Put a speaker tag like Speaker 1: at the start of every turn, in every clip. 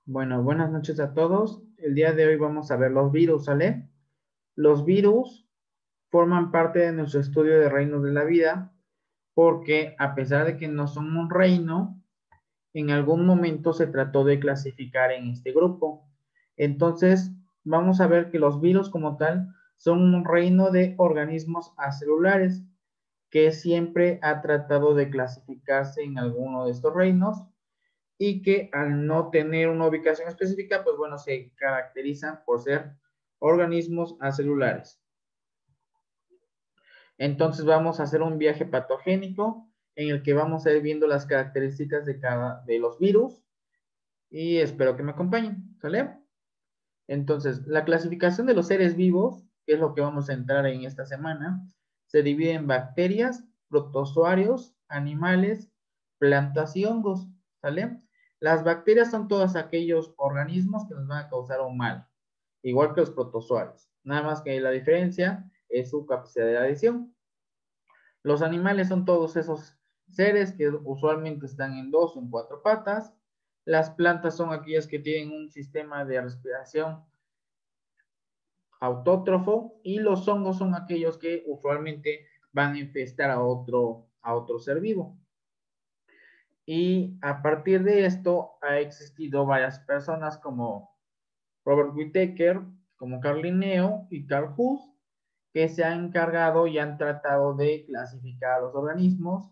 Speaker 1: Bueno, buenas noches a todos. El día de hoy vamos a ver los virus, ¿sale? Los virus forman parte de nuestro estudio de reinos de la vida porque a pesar de que no son un reino, en algún momento se trató de clasificar en este grupo. Entonces, vamos a ver que los virus como tal son un reino de organismos acelulares que siempre ha tratado de clasificarse en alguno de estos reinos y que al no tener una ubicación específica, pues bueno, se caracterizan por ser organismos acelulares. Entonces vamos a hacer un viaje patogénico en el que vamos a ir viendo las características de cada de los virus y espero que me acompañen, ¿sale? Entonces, la clasificación de los seres vivos, que es lo que vamos a entrar en esta semana, se divide en bacterias, protozoarios, animales, plantas y hongos, ¿sale? Las bacterias son todos aquellos organismos que nos van a causar un mal, igual que los protozoarios. Nada más que la diferencia es su capacidad de adición. Los animales son todos esos seres que usualmente están en dos o en cuatro patas. Las plantas son aquellas que tienen un sistema de respiración autótrofo y los hongos son aquellos que usualmente van a infestar a otro ser vivo. Y a partir de esto ha existido varias personas como Robert Whittaker, como Carl Linneo y Carl Huss, que se han encargado y han tratado de clasificar a los organismos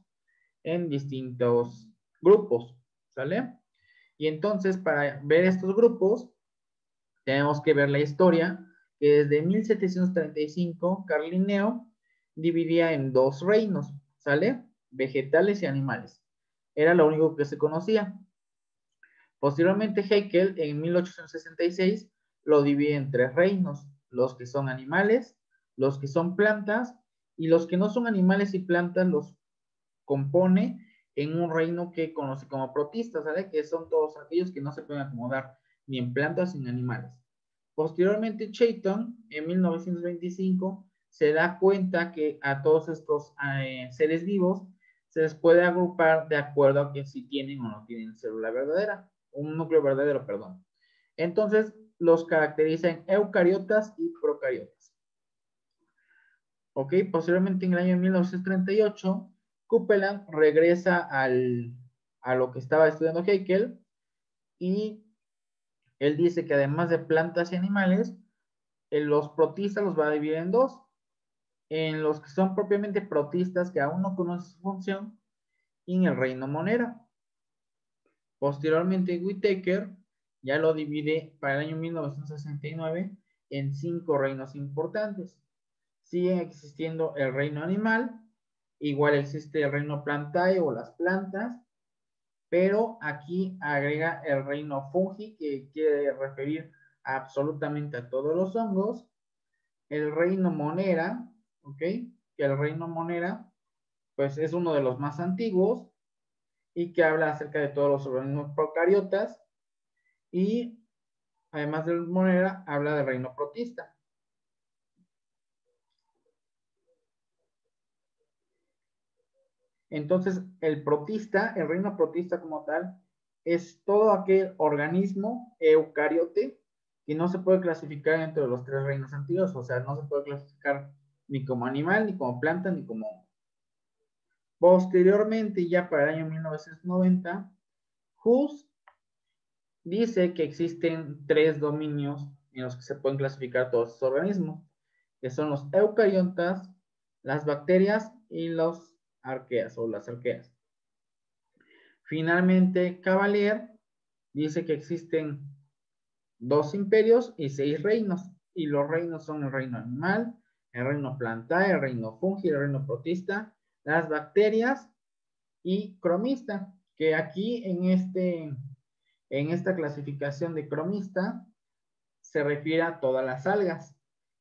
Speaker 1: en distintos grupos, ¿sale? Y entonces para ver estos grupos tenemos que ver la historia, que desde 1735 Carl Linneo dividía en dos reinos, ¿sale? Vegetales y animales. Era lo único que se conocía. Posteriormente Haeckel en 1866 lo divide en tres reinos, los que son animales, los que son plantas y los que no son animales y plantas los compone en un reino que conoce como protistas, ¿sale? Que son todos aquellos que no se pueden acomodar ni en plantas ni en animales. Posteriormente, Chayton, en 1925, se da cuenta que a todos estos seres vivos se les puede agrupar de acuerdo a que si tienen o no tienen célula verdadera, un núcleo verdadero, perdón. Entonces, los caracteriza en eucariotas y procariotas. Ok, posteriormente en el año 1938, Copeland regresa a lo que estaba estudiando Haeckel y él dice que además de plantas y animales, los protistas los va a dividir en dos, en los que son propiamente protistas que aún no conocen su función y en el reino monera. Posteriormente Whittaker ya lo divide para el año 1969 en cinco reinos importantes. Sigue existiendo el reino animal, igual existe el reino plantae o las plantas, pero aquí agrega el reino fungi que quiere referir absolutamente a todos los hongos, el reino monera, ¿ok? Que el reino monera, pues es uno de los más antiguos y que habla acerca de todos los organismos procariotas y además del monera habla del reino protista. Entonces, el protista, el reino protista como tal, es todo aquel organismo eucariote que no se puede clasificar entre los tres reinos antiguos, o sea, no se puede clasificar ni como animal, ni como planta, ni como hongo. Posteriormente, ya para el año 1990, Huss dice que existen tres dominios en los que se pueden clasificar todos estos organismos, que son los eucariotas, las bacterias y los arqueas o las arqueas. Finalmente, Cavalier dice que existen dos imperios y seis reinos, y los reinos son el reino animal, el reino plantae, el reino fungi, el reino protista, las bacterias y cromista, que aquí en esta clasificación de cromista se refiere a todas las algas.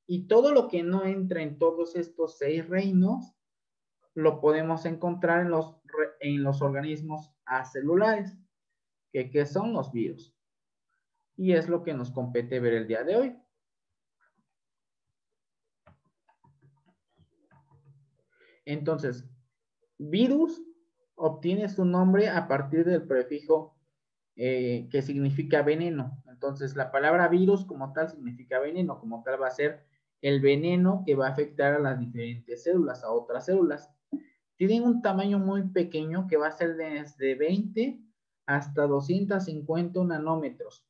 Speaker 1: Y todo lo que no entra en todos estos seis reinos lo podemos encontrar en los organismos acelulares, que son los virus. Y es lo que nos compete ver el día de hoy. Entonces, virus obtiene su nombre a partir del prefijo que significa veneno. Entonces, la palabra virus como tal significa veneno, como tal va a ser el veneno que va a afectar a las diferentes células, a otras células. Tienen un tamaño muy pequeño que va a ser desde 20 hasta 250 nanómetros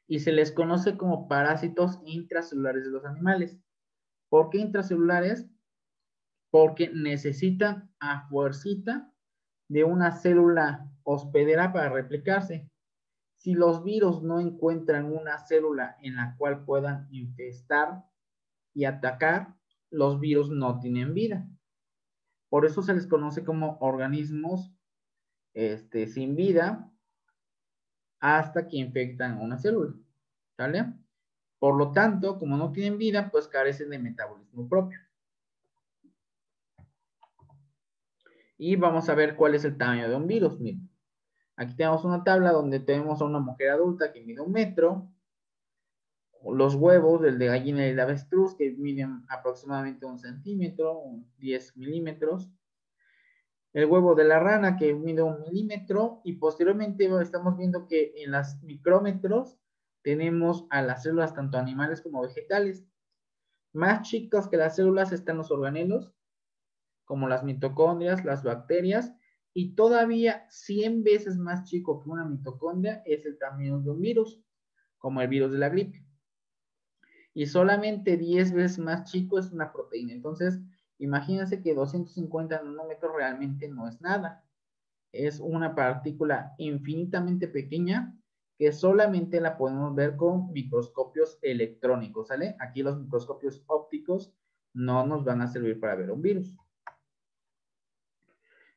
Speaker 1: y se les conoce como parásitos intracelulares de los animales. ¿Por qué intracelulares? Porque necesitan a fuercita de una célula hospedera para replicarse. Si los virus no encuentran una célula en la cual puedan infestar y atacar, los virus no tienen vida. Por eso se les conoce como organismos sin vida hasta que infectan una célula. ¿Sale? Por lo tanto, como no tienen vida, pues carecen de metabolismo propio. Y vamos a ver cuál es el tamaño de un virus. Miren, aquí tenemos una tabla donde tenemos a una mujer adulta que mide 1 metro, los huevos del de gallina y el de avestruz que miden aproximadamente 1 centímetro, 10 milímetros, el huevo de la rana que mide 1 milímetro y posteriormente estamos viendo que en los micrómetros tenemos a las células tanto animales como vegetales. Más chicos que las células están los organelos, como las mitocondrias, las bacterias, y todavía 100 veces más chico que una mitocondria es el tamaño de un virus, como el virus de la gripe. Y solamente 10 veces más chico es una proteína. Entonces, imagínense que 250 nanómetros realmente no es nada. Es una partícula infinitamente pequeña que solamente la podemos ver con microscopios electrónicos, ¿sale? Aquí los microscopios ópticos no nos van a servir para ver un virus.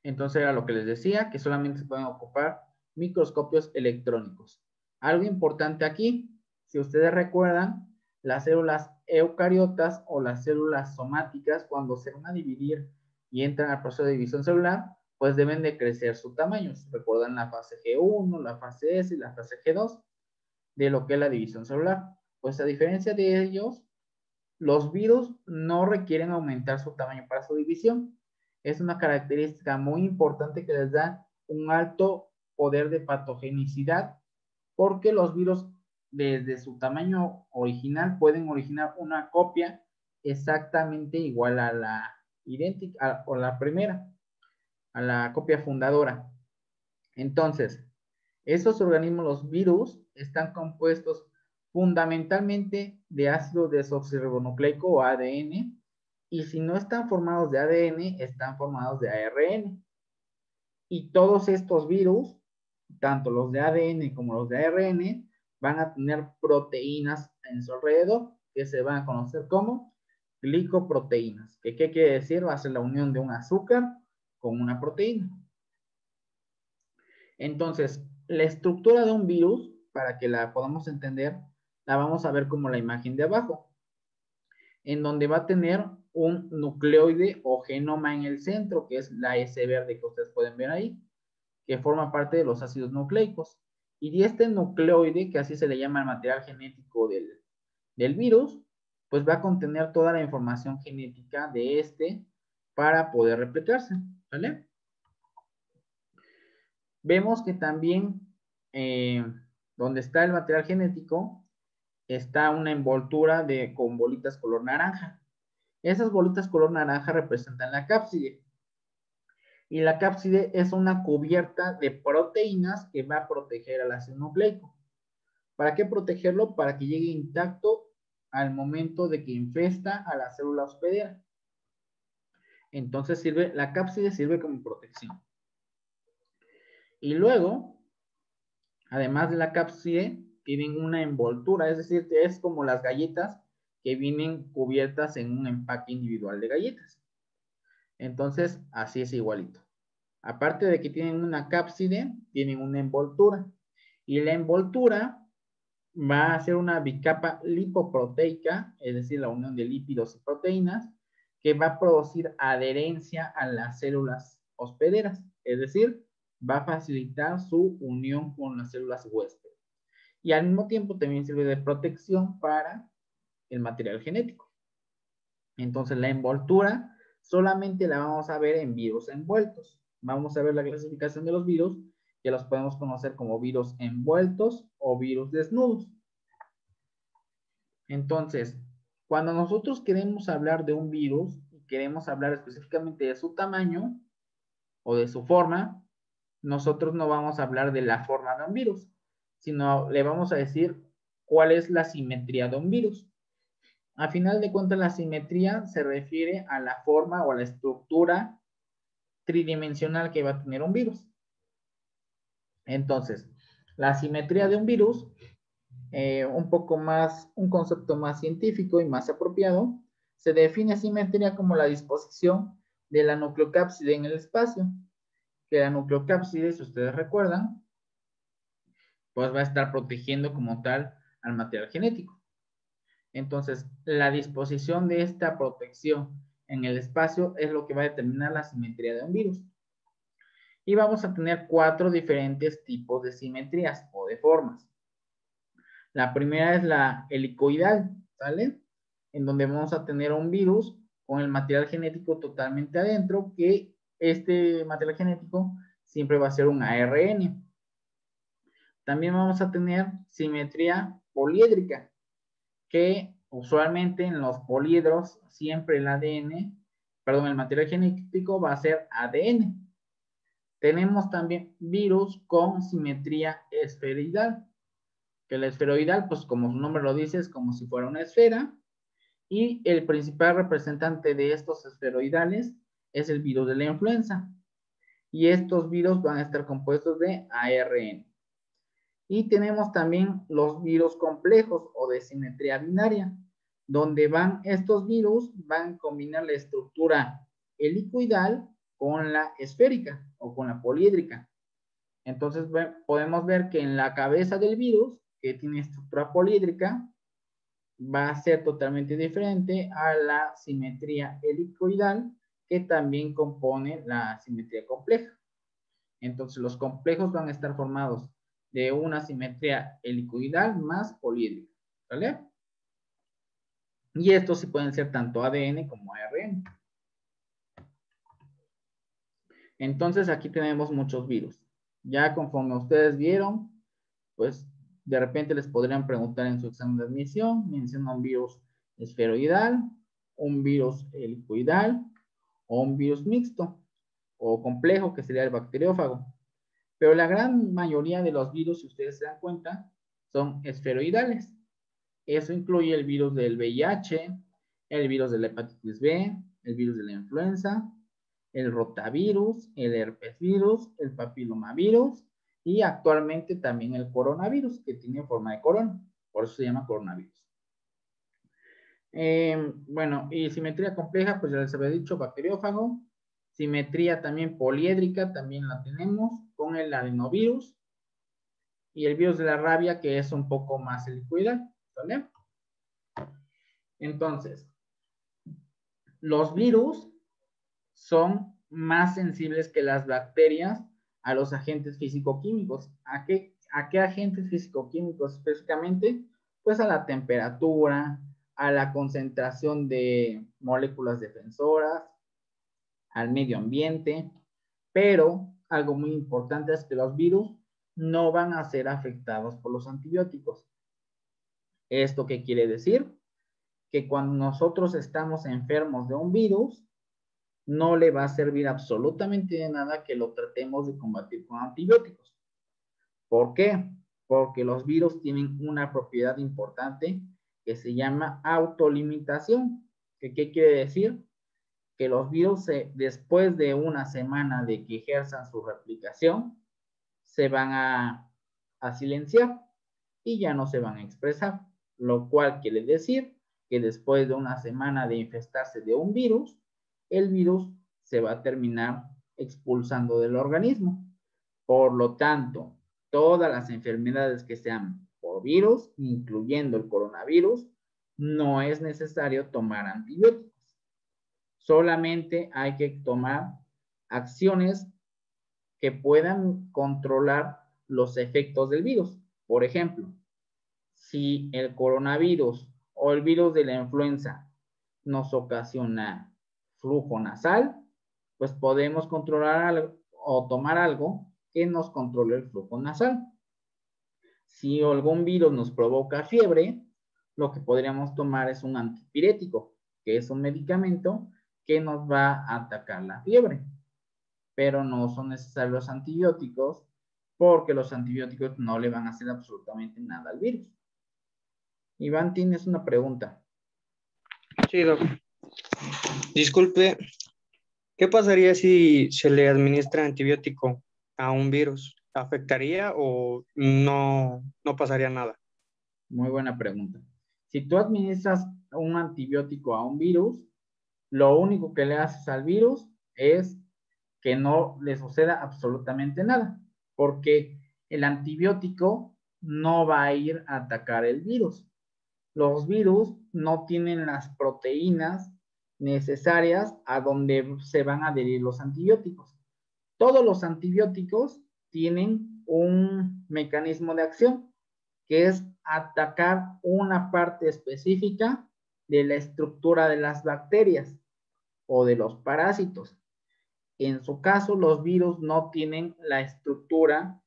Speaker 1: Entonces era lo que les decía, que solamente se pueden ocupar microscopios electrónicos. Algo importante aquí, si ustedes recuerdan, las células eucariotas o las células somáticas, cuando se van a dividir y entran al proceso de división celular, pues deben de crecer su tamaño. Si recuerdan la fase G1, la fase S y la fase G2 de lo que es la división celular. Pues a diferencia de ellos, los virus no requieren aumentar su tamaño para su división. Es una característica muy importante que les da un alto poder de patogenicidad porque los virus desde su tamaño original pueden originar una copia exactamente igual a la idéntica o la primera, a la copia fundadora. Entonces, esos organismos, los virus, están compuestos fundamentalmente de ácido desoxirribonucleico o ADN, y si no están formados de ADN, están formados de ARN. Y todos estos virus, tanto los de ADN como los de ARN, van a tener proteínas en su alrededor, que se van a conocer como glicoproteínas. ¿Qué quiere decir? Va a ser la unión de un azúcar con una proteína. Entonces, la estructura de un virus, para que la podamos entender, la vamos a ver como la imagen de abajo, en donde va a tener un nucleoide o genoma en el centro, que es la S verde que ustedes pueden ver ahí, que forma parte de los ácidos nucleicos. Y de este nucleoide, que así se le llama el material genético del virus, pues va a contener toda la información genética de este para poder replicarse, ¿vale? Vemos que también donde está el material genético está una envoltura con bolitas color naranja. Esas bolitas color naranja representan la cápside. Y la cápside es una cubierta de proteínas que va a proteger al ácido nucleico. ¿Para qué protegerlo? Para que llegue intacto al momento de que infesta a la célula hospedera. Entonces la cápside sirve como protección. Y luego, además de la cápside, tienen una envoltura, es decir, es como las galletas que vienen cubiertas en un empaque individual de galletas. Entonces, así es igualito. Aparte de que tienen una cápside, tienen una envoltura. Y la envoltura va a ser una bicapa lipoproteica, es decir, la unión de lípidos y proteínas, que va a producir adherencia a las células hospederas, es decir, va a facilitar su unión con las células huésped. Y al mismo tiempo también sirve de protección para el material genético. Entonces la envoltura solamente la vamos a ver en virus envueltos. Vamos a ver la clasificación de los virus que los podemos conocer como virus envueltos o virus desnudos. Entonces, cuando nosotros queremos hablar de un virus y queremos hablar específicamente de su tamaño o de su forma, nosotros no vamos a hablar de la forma de un virus, sino le vamos a decir cuál es la simetría de un virus. A final de cuentas, la simetría se refiere a la forma o a la estructura tridimensional que va a tener un virus. Entonces, la simetría de un virus, un concepto más científico y más apropiado, se define simetría como la disposición de la nucleocápside en el espacio. Que la nucleocápside, si ustedes recuerdan, pues va a estar protegiendo como tal al material genético. Entonces, la disposición de esta protección en el espacio es lo que va a determinar la simetría de un virus. Y vamos a tener 4 diferentes tipos de simetrías o de formas. La primera es la helicoidal, ¿sale? En donde vamos a tener un virus con el material genético totalmente adentro, que este material genético siempre va a ser un ARN. También vamos a tener simetría poliédrica, que usualmente en los poliedros siempre el material genético va a ser ADN. Tenemos también virus con simetría esferoidal, que la esferoidal, pues como su nombre lo dice, es como si fuera una esfera, y el principal representante de estos esferoidales es el virus de la influenza, y estos virus van a estar compuestos de ARN. Y tenemos también los virus complejos o de simetría binaria, donde estos virus van a combinar la estructura helicoidal con la esférica o con la poliédrica. Entonces podemos ver que en la cabeza del virus, que tiene estructura poliédrica, va a ser totalmente diferente a la simetría helicoidal, que también compone la simetría compleja. Entonces los complejos van a estar formados de una simetría helicoidal más poliédrica, ¿vale? Y estos sí pueden ser tanto ADN como ARN. Entonces aquí tenemos muchos virus. Ya conforme ustedes vieron, pues de repente les podrían preguntar en su examen de admisión, menciona un virus esferoidal, un virus helicoidal o un virus mixto o complejo, que sería el bacteriófago. Pero la gran mayoría de los virus, si ustedes se dan cuenta, son esferoidales. Eso incluye el virus del VIH, el virus de la hepatitis B, el virus de la influenza, el rotavirus, el herpesvirus, el papilomavirus y actualmente también el coronavirus, que tiene forma de corona. Por eso se llama coronavirus. Bueno, y simetría compleja, pues ya les había dicho, bacteriófago. Simetría también poliédrica, también la tenemos con el adenovirus. Y el virus de la rabia, que es un poco más helicoidal, ¿vale? Entonces, los virus son más sensibles que las bacterias a los agentes físico-químicos. ¿A qué agentes físico-químicos específicamente? Pues a la temperatura, a la concentración de moléculas defensoras, al medio ambiente, pero algo muy importante es que los virus no van a ser afectados por los antibióticos. ¿Esto qué quiere decir? Que cuando nosotros estamos enfermos de un virus, no le va a servir absolutamente de nada que lo tratemos de combatir con antibióticos. ¿Por qué? Porque los virus tienen una propiedad importante que se llama autolimitación. ¿Qué quiere decir? Que los virus, después de una semana de que ejerzan su replicación, se van a silenciar y ya no se van a expresar, lo cual quiere decir que después de una semana de infestarse de un virus, el virus se va a terminar expulsando del organismo. Por lo tanto, todas las enfermedades que sean por virus, incluyendo el coronavirus, no es necesario tomar antibióticos. Solamente hay que tomar acciones que puedan controlar los efectos del virus. Por ejemplo, si el coronavirus o el virus de la influenza nos ocasiona flujo nasal, pues podemos controlar algo, o tomar algo que nos controle el flujo nasal. Si algún virus nos provoca fiebre, lo que podríamos tomar es un antipirético, que es un medicamento que nos va a atacar la fiebre. Pero no son necesarios los antibióticos, porque los antibióticos no le van a hacer absolutamente nada al virus. Iván, tienes una pregunta.
Speaker 2: Sí, doc. Disculpe, ¿qué pasaría si se le administra antibiótico a un virus? ¿Afectaría o no pasaría nada?
Speaker 1: Muy buena pregunta. Si tú administras un antibiótico a un virus, lo único que le haces al virus es que no le suceda absolutamente nada, porque el antibiótico no va a ir a atacar el virus. Los virus no tienen las proteínas necesarias a donde se van a adherir los antibióticos. Todos los antibióticos tienen un mecanismo de acción, que es atacar una parte específica de la estructura de las bacterias o de los parásitos. En su caso, los virus no tienen la estructura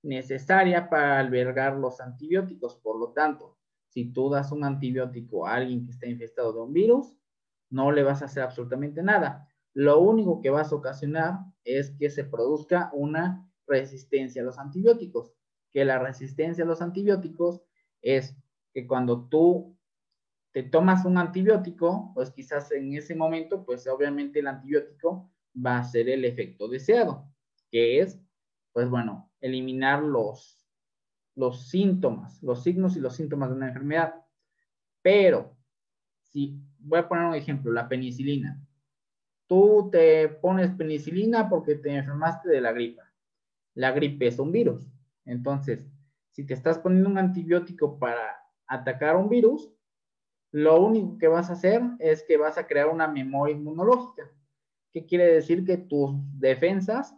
Speaker 1: necesaria para albergar los antibióticos. Por lo tanto, si tú das un antibiótico a alguien que está infestado de un virus, no le vas a hacer absolutamente nada. Lo único que vas a ocasionar es que se produzca una resistencia a los antibióticos. Que la resistencia a los antibióticos es que cuando tú te tomas un antibiótico, pues quizás en ese momento, pues obviamente el antibiótico va a hacer el efecto deseado, que es, pues bueno, eliminar los síntomas, los signos y los síntomas de una enfermedad. Pero, si voy a poner un ejemplo, la penicilina. Tú te pones penicilina porque te enfermaste de la gripa. La gripe es un virus. Entonces, si te estás poniendo un antibiótico para atacar un virus, lo único que vas a hacer es que vas a crear una memoria inmunológica. ¿Qué quiere decir? Que tus defensas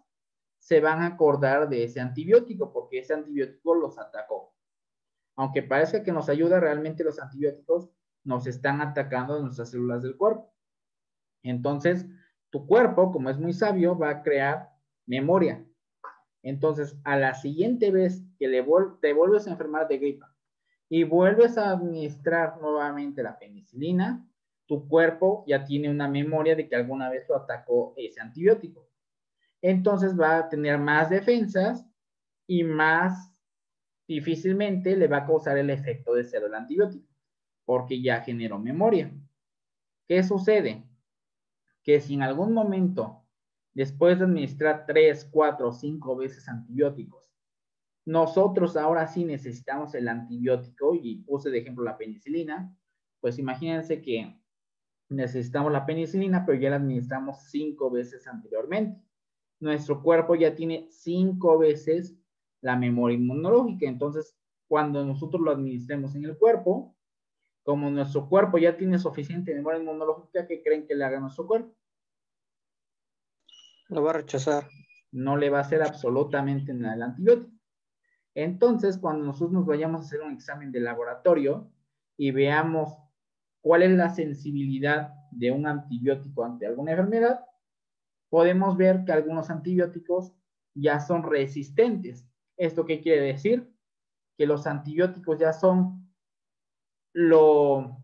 Speaker 1: se van a acordar de ese antibiótico porque ese antibiótico los atacó. Aunque parezca que nos ayuda, realmente los antibióticos nos están atacando nuestras células del cuerpo. Entonces, tu cuerpo, como es muy sabio, va a crear memoria. Entonces, a la siguiente vez que te vuelves a enfermar de gripa y vuelves a administrar nuevamente la penicilina, tu cuerpo ya tiene una memoria de que alguna vez lo atacó ese antibiótico. Entonces va a tener más defensas y más difícilmente le va a causar el efecto de ser el antibiótico, porque ya generó memoria. ¿Qué sucede? Que si en algún momento, después de administrar 3, 4 o 5 veces antibióticos, nosotros ahora sí necesitamos el antibiótico, y puse de ejemplo la penicilina, pues imagínense que necesitamos la penicilina, pero ya la administramos 5 veces anteriormente. Nuestro cuerpo ya tiene 5 veces la memoria inmunológica. Entonces, cuando nosotros lo administremos en el cuerpo, como nuestro cuerpo ya tiene suficiente memoria inmunológica, ¿qué creen que le haga a nuestro cuerpo?
Speaker 2: Lo va a rechazar.
Speaker 1: No le va a hacer absolutamente nada el antibiótico. Entonces, cuando nosotros nos vayamos a hacer un examen de laboratorio y veamos cuál es la sensibilidad de un antibiótico ante alguna enfermedad, podemos ver que algunos antibióticos ya son resistentes. ¿Esto qué quiere decir? Que los antibióticos ya son lo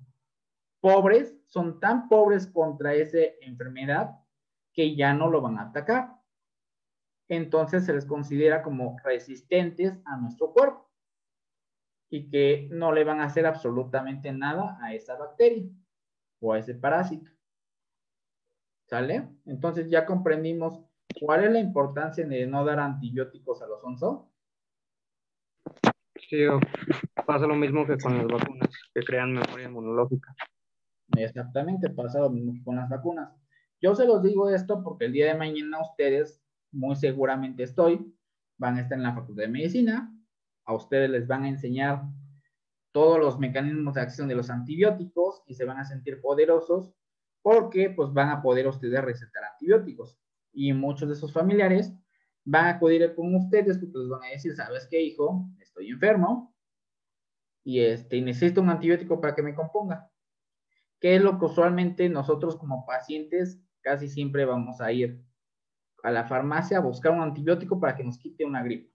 Speaker 1: pobres, son tan pobres contra esa enfermedad que ya no lo van a atacar. Entonces se les considera como resistentes a nuestro cuerpo y que no le van a hacer absolutamente nada a esa bacteria o a ese parásito. ¿Sale? Entonces ya comprendimos cuál es la importancia de no dar antibióticos a los onzos.
Speaker 2: Sí, pasa lo mismo que con las vacunas, que crean memoria inmunológica.
Speaker 1: Exactamente, pasa lo mismo que con las vacunas. Yo se los digo esto porque el día de mañana ustedes, muy seguramente van a estar en la Facultad de Medicina, a ustedes les van a enseñar todos los mecanismos de acción de los antibióticos y se van a sentir poderosos porque pues van a poder ustedes recetar antibióticos. Y muchos de sus familiares van a acudir con ustedes porque les van a decir, ¿sabes qué, hijo? Estoy enfermo y necesito un antibiótico para que me componga. ¿Qué es lo que usualmente nosotros como pacientes casi siempre vamos a ir? a la farmacia a buscar un antibiótico para que nos quite una gripe.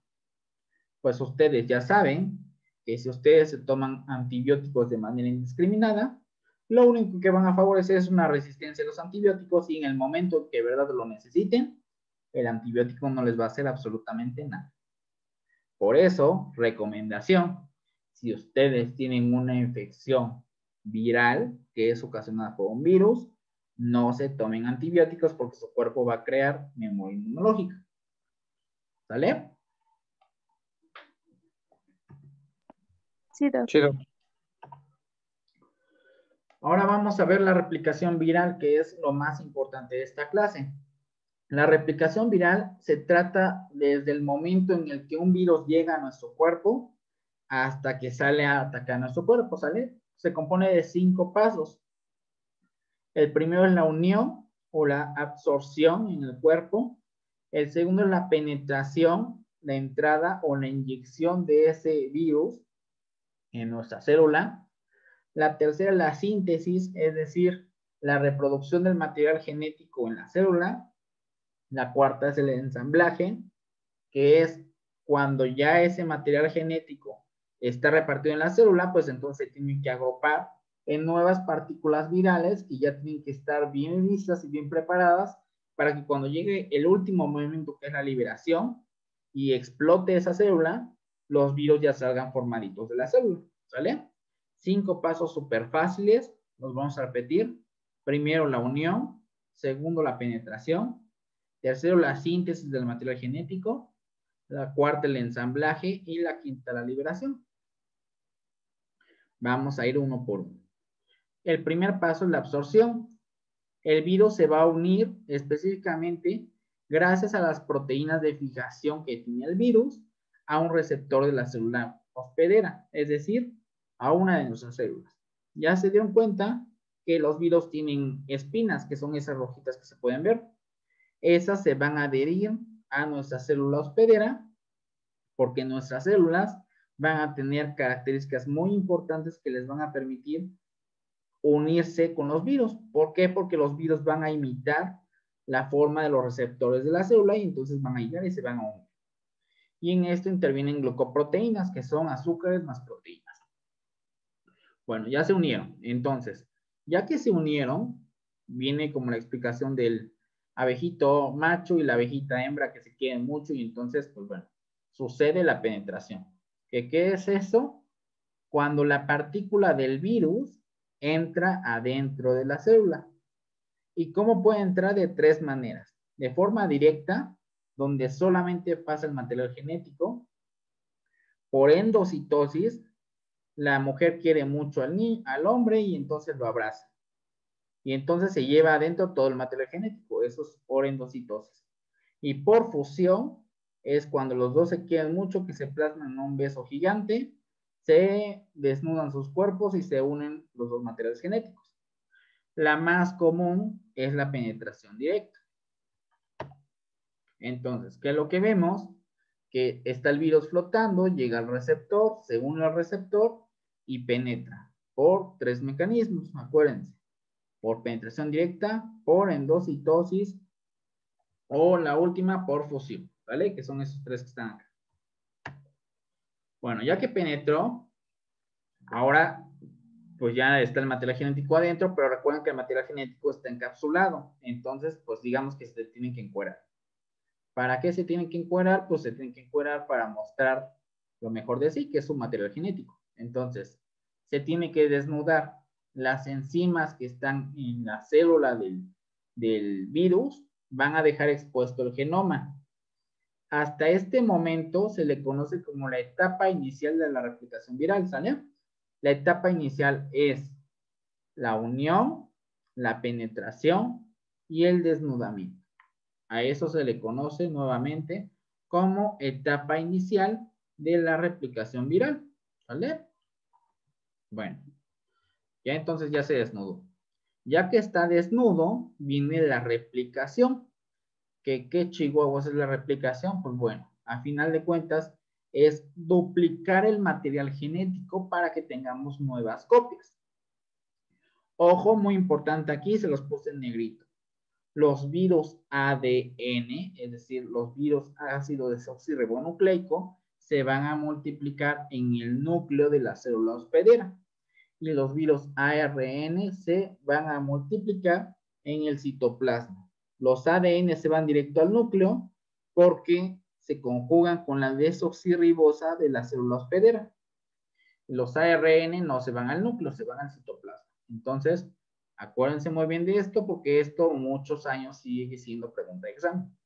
Speaker 1: Pues ustedes ya saben que si ustedes se toman antibióticos de manera indiscriminada, lo único que van a favorecer es una resistencia a los antibióticos y en el momento que de verdad lo necesiten, el antibiótico no les va a hacer absolutamente nada. Por eso, recomendación, si ustedes tienen una infección viral que es ocasionada por un virus, no se tomen antibióticos porque su cuerpo va a crear memoria inmunológica. ¿Sale?
Speaker 3: Sí, doc.
Speaker 2: Sí, doc.
Speaker 1: Ahora vamos a ver la replicación viral, que es lo más importante de esta clase. La replicación viral se trata desde el momento en el que un virus llega a nuestro cuerpo hasta que sale a atacar nuestro cuerpo, ¿sale? Se compone de 5 pasos. El primero es la unión o la absorción en el cuerpo. El segundo es la penetración, la entrada o la inyección de ese virus en nuestra célula. La tercera es la síntesis, es decir, la reproducción del material genético en la célula. La cuarta es el ensamblaje, que es cuando ya ese material genético está repartido en la célula, pues entonces tienen que agrupar en nuevas partículas virales que ya tienen que estar bien listas y bien preparadas para que cuando llegue el último momento, que es la liberación, y explote esa célula, los virus ya salgan formaditos de la célula, ¿sale? 5 pasos súper fáciles, los vamos a repetir. Primero, la unión. Segundo, la penetración. Tercero, la síntesis del material genético. La cuarta, el ensamblaje. Y la quinta, la liberación. Vamos a ir uno por uno. El primer paso es la absorción. El virus se va a unir específicamente gracias a las proteínas de fijación que tiene el virus a un receptor de la célula hospedera, es decir, a una de nuestras células. Ya se dieron cuenta que los virus tienen espinas, que son esas rojitas que se pueden ver. Esas se van a adherir a nuestra célula hospedera porque nuestras células van a tener características muy importantes que les van a permitir unirse con los virus. ¿Por qué? Porque los virus van a imitar la forma de los receptores de la célula y entonces van a llegar y se van a unir. Y en esto intervienen glucoproteínas, que son azúcares más proteínas. Bueno, ya se unieron. Entonces, ya que se unieron, viene como la explicación del abejito macho y la abejita hembra que se quieren mucho y entonces, pues bueno, sucede la penetración. ¿Qué es eso? Cuando la partícula del virus entra adentro de la célula. ¿Y cómo puede entrar? De 3 maneras. De forma directa, donde solamente pasa el material genético. Por endocitosis, la mujer quiere mucho al hombre y entonces lo abraza. Y entonces se lleva adentro todo el material genético. Eso es por endocitosis. Y por fusión, es cuando los dos se quieren mucho, que se plasman en un beso gigante, se desnudan sus cuerpos y se unen los dos materiales genéticos. La más común es la penetración directa. Entonces, ¿qué es lo que vemos? Que está el virus flotando, llega al receptor, se une al receptor y penetra por 3 mecanismos, acuérdense. Por penetración directa, por endocitosis o la última por fusión, ¿vale? Que son esos 3 que están acá. Bueno, ya que penetró, ahora pues ya está el material genético adentro, pero recuerden que el material genético está encapsulado. Entonces, pues digamos que se tienen que encuerar. ¿Para qué se tienen que encuerar? Pues se tienen que encuerar para mostrar lo mejor de sí, que es su material genético. Entonces, se tiene que desnudar las enzimas que están en la célula del virus, van a dejar expuesto el genoma. Hasta este momento se le conoce como la etapa inicial de la replicación viral, ¿sale? La etapa inicial es la unión, la penetración y el desnudamiento. A eso se le conoce nuevamente como etapa inicial de la replicación viral, ¿vale? Bueno, ya entonces ya se desnudó. Ya que está desnudo, viene la replicación. ¿Qué chihuahuas es la replicación? Pues bueno, a final de cuentas es duplicar el material genético para que tengamos nuevas copias. Ojo, muy importante aquí, se los puse en negrito. los virus ADN, es decir, los virus ácido desoxirribonucleico, se van a multiplicar en el núcleo de la célula hospedera. Y los virus ARN se van a multiplicar en el citoplasma. Los ADN se van directo al núcleo porque se conjugan con la desoxirribosa de la célula hospedera. Los ARN no se van al núcleo, se van al citoplasma. Entonces, acuérdense muy bien de esto porque esto muchos años sigue siendo pregunta de examen.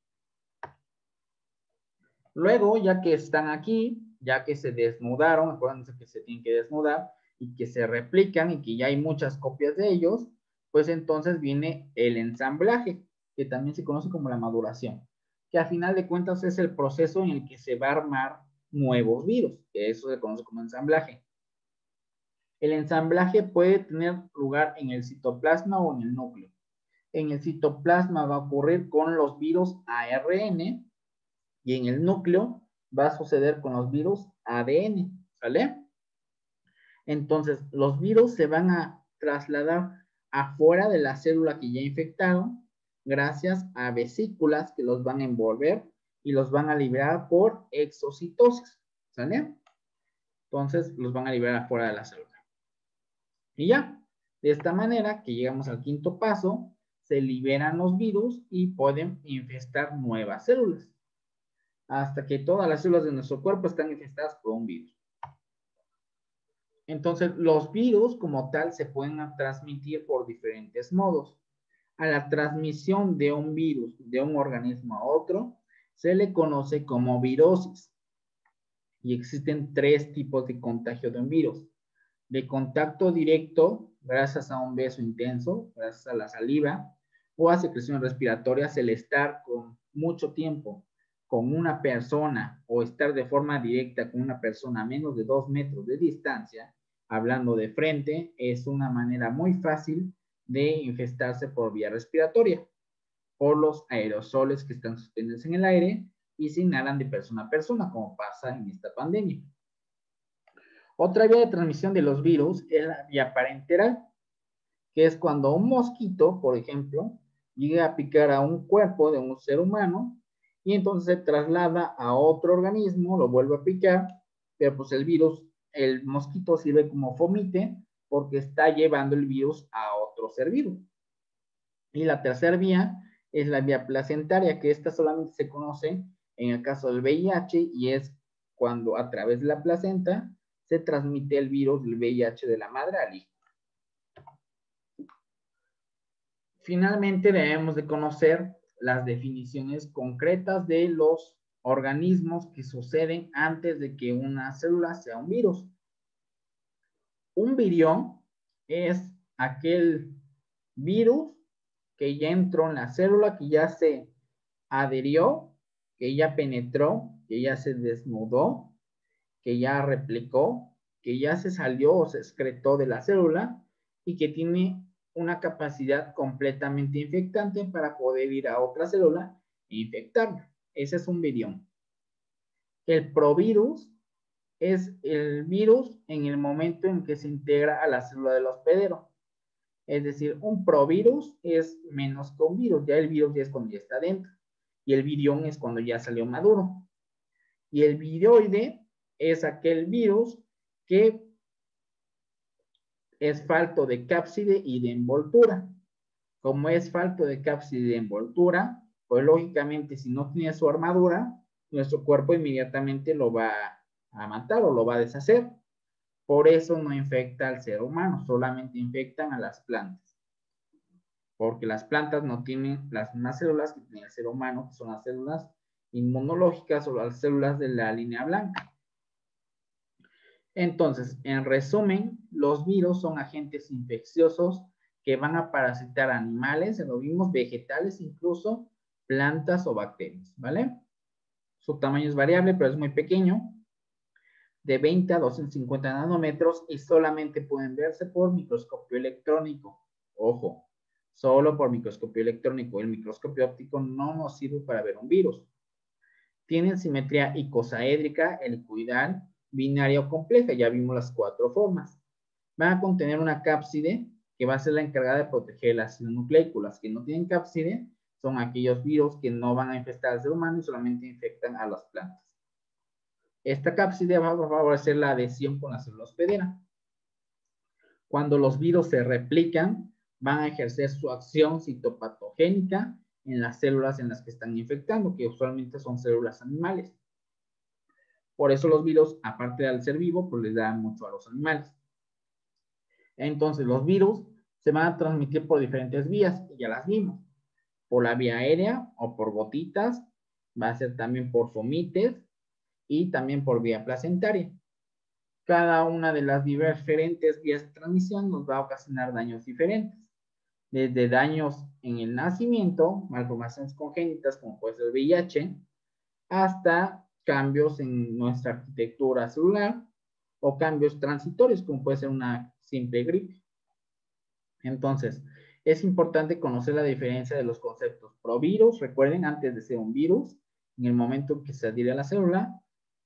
Speaker 1: Luego, ya que están aquí, ya que se desnudaron, acuérdense que se tienen que desnudar y que se replican y que ya hay muchas copias de ellos, pues entonces viene el ensamblaje, que también se conoce como la maduración, que a final de cuentas es el proceso en el que se va a armar nuevos virus, que eso se conoce como ensamblaje. El ensamblaje puede tener lugar en el citoplasma o en el núcleo. En el citoplasma va a ocurrir con los virus ARN y en el núcleo va a suceder con los virus ADN, ¿sale? Entonces, los virus se van a trasladar afuera de la célula que ya infectaron gracias a vesículas que los van a envolver y los van a liberar por exocitosis, ¿sale? Entonces, los van a liberar afuera de la célula. Y ya, de esta manera que llegamos al quinto paso, se liberan los virus y pueden infestar nuevas células, hasta que todas las células de nuestro cuerpo están infestadas por un virus. Entonces, los virus como tal se pueden transmitir por diferentes modos. A la transmisión de un virus de un organismo a otro se le conoce como virosis. Y existen 3 tipos de contagio de un virus. De contacto directo, gracias a un beso intenso, gracias a la saliva, o a secreciones respiratorias, el estar con mucho tiempo con una persona o estar de forma directa con una persona a menos de 2 metros de distancia, hablando de frente, es una manera muy fácil de infestarse por vía respiratoria, por los aerosoles que están suspendidos en el aire y se inhalan de persona a persona, como pasa en esta pandemia. Otra vía de transmisión de los virus es la vía parenteral, que es cuando un mosquito, por ejemplo, llega a picar a un cuerpo de un ser humano y entonces se traslada a otro organismo, lo vuelve a picar, pero pues el virus, el mosquito sirve como fomite porque está llevando el virus a otro ser vivo. Y la tercera vía es la vía placentaria, que esta solamente se conoce en el caso del VIH y es cuando a través de la placenta se transmite el virus del VIH de la madre al hijo. Finalmente debemos de conocer las definiciones concretas de los organismos que suceden antes de que una célula sea un virus. Un virión es aquel virus que ya entró en la célula, que ya se adherió, que ya penetró, que ya se desnudó, que ya replicó, que ya se salió o se excretó de la célula y que tiene una capacidad completamente infectante para poder ir a otra célula e infectarla. Ese es un virión. El provirus es el virus en el momento en que se integra a la célula del hospedero. Es decir, un provirus es menos que un virus. Ya el virus ya es cuando ya está dentro. Y el virión es cuando ya salió maduro. Y el viroide es aquel virus que es falto de cápside y de envoltura. Como es falto de cápside y de envoltura, pues lógicamente si no tiene su armadura, nuestro cuerpo inmediatamente lo va a matar o lo va a deshacer. Por eso no infecta al ser humano, solamente infectan a las plantas. Porque las plantas no tienen las mismas células que tiene el ser humano, que son las células inmunológicas o las células de la línea blanca. Entonces, en resumen, los virus son agentes infecciosos que van a parasitar animales, lo vimos, vegetales, incluso plantas o bacterias, ¿vale? Su tamaño es variable, pero es muy pequeño, de 20 a 250 nanómetros y solamente pueden verse por microscopio electrónico. Ojo, solo por microscopio electrónico. El microscopio óptico no nos sirve para ver un virus. Tienen simetría icosaédrica, helicoidal, binaria o compleja. Ya vimos las 4 formas. Van a contener una cápside que va a ser la encargada de proteger el ácido nucleico. Las que no tienen cápside son aquellos virus que no van a infectar al ser humano y solamente infectan a las plantas. Esta cápside va a favorecer la adhesión con la célula hospedera. Cuando los virus se replican, van a ejercer su acción citopatogénica en las células en las que están infectando, que usualmente son células animales. Por eso los virus, aparte de ser vivo, pues les dan mucho a los animales. Entonces, los virus se van a transmitir por diferentes vías, y ya las vimos. Por la vía aérea o por gotitas, va a ser también por fomites y también por vía placentaria. Cada una de las diferentes vías de transmisión nos va a ocasionar daños diferentes. Desde daños en el nacimiento, malformaciones congénitas como puede ser el VIH, hasta cambios en nuestra arquitectura celular o cambios transitorios como puede ser una simple gripe. Entonces, es importante conocer la diferencia de los conceptos provirus. Recuerden, antes de ser un virus, en el momento que se adhiere a la célula,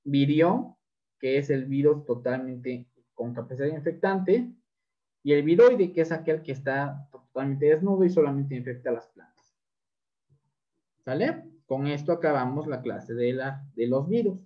Speaker 1: virión, que es el virus totalmente con capacidad infectante, y el viroide, que es aquel que está totalmente desnudo y solamente infecta a las plantas. ¿Sale? Con esto acabamos la clase de los virus.